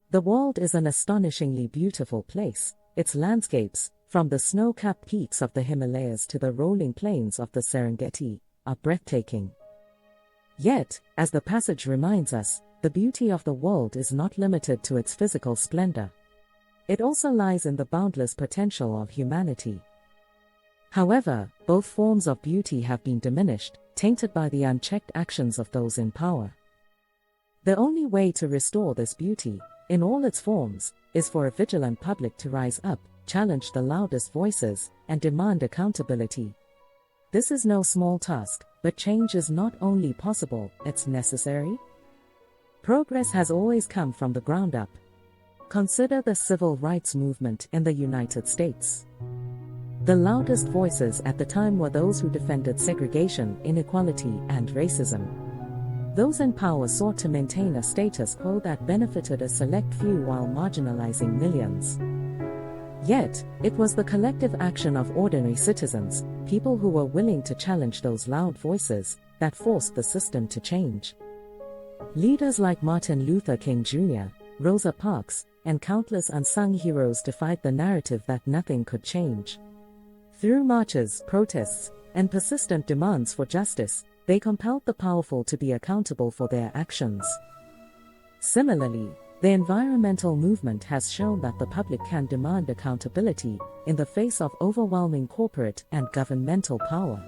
The world is an astonishingly beautiful place. Its landscapes, from the snow-capped peaks of the Himalayas to the rolling plains of the Serengeti, are breathtaking. Yet, as the passage reminds us, the beauty of the world is not limited to its physical splendor. It also lies in the boundless potential of humanity. However, both forms of beauty have been diminished, tainted by the unchecked actions of those in power. The only way to restore this beauty, in all its forms, is for a vigilant public to rise up, challenge the loudest voices, and demand accountability. This is no small task, but change is not only possible, it's necessary. Progress has always come from the ground up. Consider the civil rights movement in the United States. The loudest voices at the time were those who defended segregation, inequality, and racism. Those in power sought to maintain a status quo that benefited a select few while marginalizing millions. Yet, it was the collective action of ordinary citizens, people who were willing to challenge those loud voices, that forced the system to change. Leaders like Martin Luther King Jr., Rosa Parks, and countless unsung heroes defied the narrative that nothing could change. Through marches, protests, and persistent demands for justice, they compelled the powerful to be accountable for their actions. Similarly, the environmental movement has shown that the public can demand accountability in the face of overwhelming corporate and governmental power.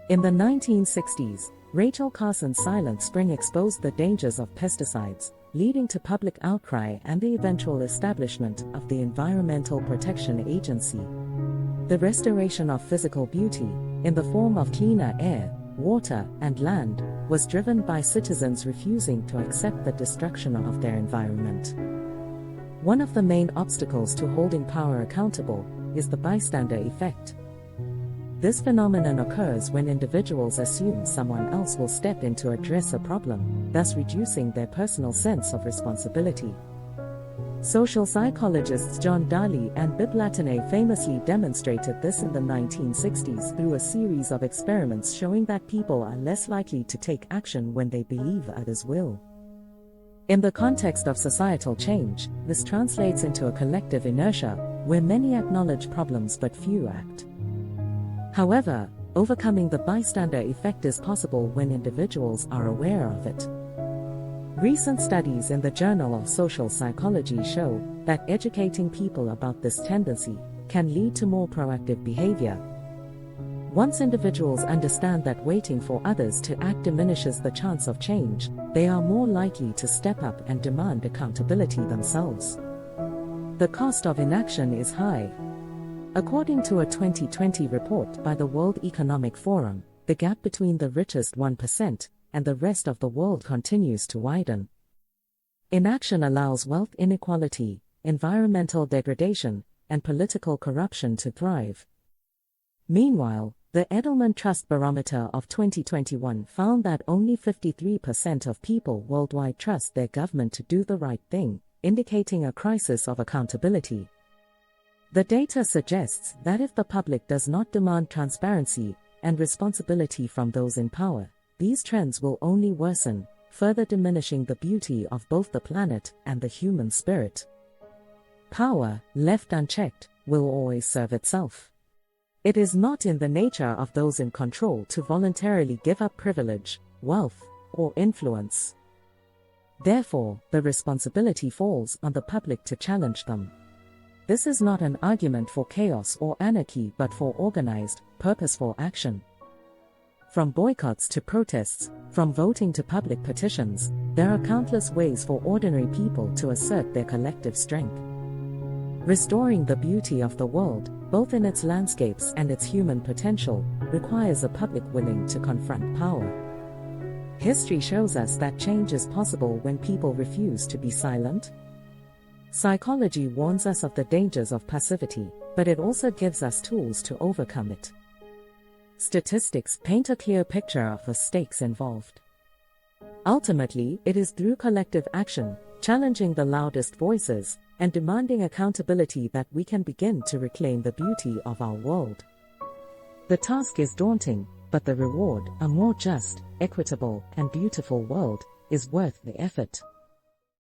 In the 1960s, Rachel Carson's Silent Spring exposed the dangers of pesticides, leading to public outcry and the eventual establishment of the Environmental Protection Agency. The restoration of physical beauty, in the form of cleaner air, water, and land, was driven by citizens refusing to accept the destruction of their environment. One of the main obstacles to holding power accountable is the bystander effect. This phenomenon occurs when individuals assume someone else will step in to address a problem, thus reducing their personal sense of responsibility. Social psychologists John Daly and Bibb Latané famously demonstrated this in the 1960s through a series of experiments showing that people are less likely to take action when they believe others will. In the context of societal change, this translates into a collective inertia, where many acknowledge problems but few act. However, overcoming the bystander effect is possible when individuals are aware of it. Recent studies in the Journal of Social Psychology show that educating people about this tendency can lead to more proactive behavior. Once individuals understand that waiting for others to act diminishes the chance of change, they are more likely to step up and demand accountability themselves. The cost of inaction is high. According to a 2020 report by the World Economic Forum, the gap between the richest 1% and the rest of the world continues to widen. Inaction allows wealth inequality, environmental degradation, and political corruption to thrive. Meanwhile, the Edelman Trust Barometer of 2021 found that only 53% of people worldwide trust their government to do the right thing, indicating a crisis of accountability. The data suggests that if the public does not demand transparency and responsibility from those in power, these trends will only worsen, further diminishing the beauty of both the planet and the human spirit. Power, left unchecked, will always serve itself. It is not in the nature of those in control to voluntarily give up privilege, wealth, or influence. Therefore, the responsibility falls on the public to challenge them. This is not an argument for chaos or anarchy but for organized, purposeful action. From boycotts to protests, from voting to public petitions, there are countless ways for ordinary people to assert their collective strength. Restoring the beauty of the world, both in its landscapes and its human potential, requires a public willing to confront power. History shows us that change is possible when people refuse to be silent. Psychology warns us of the dangers of passivity, but it also gives us tools to overcome it. Statistics paint a clear picture of the stakes involved. Ultimately, it is through collective action, challenging the loudest voices, and demanding accountability that we can begin to reclaim the beauty of our world. The task is daunting, but the reward, a more just, equitable, and beautiful world, is worth the effort.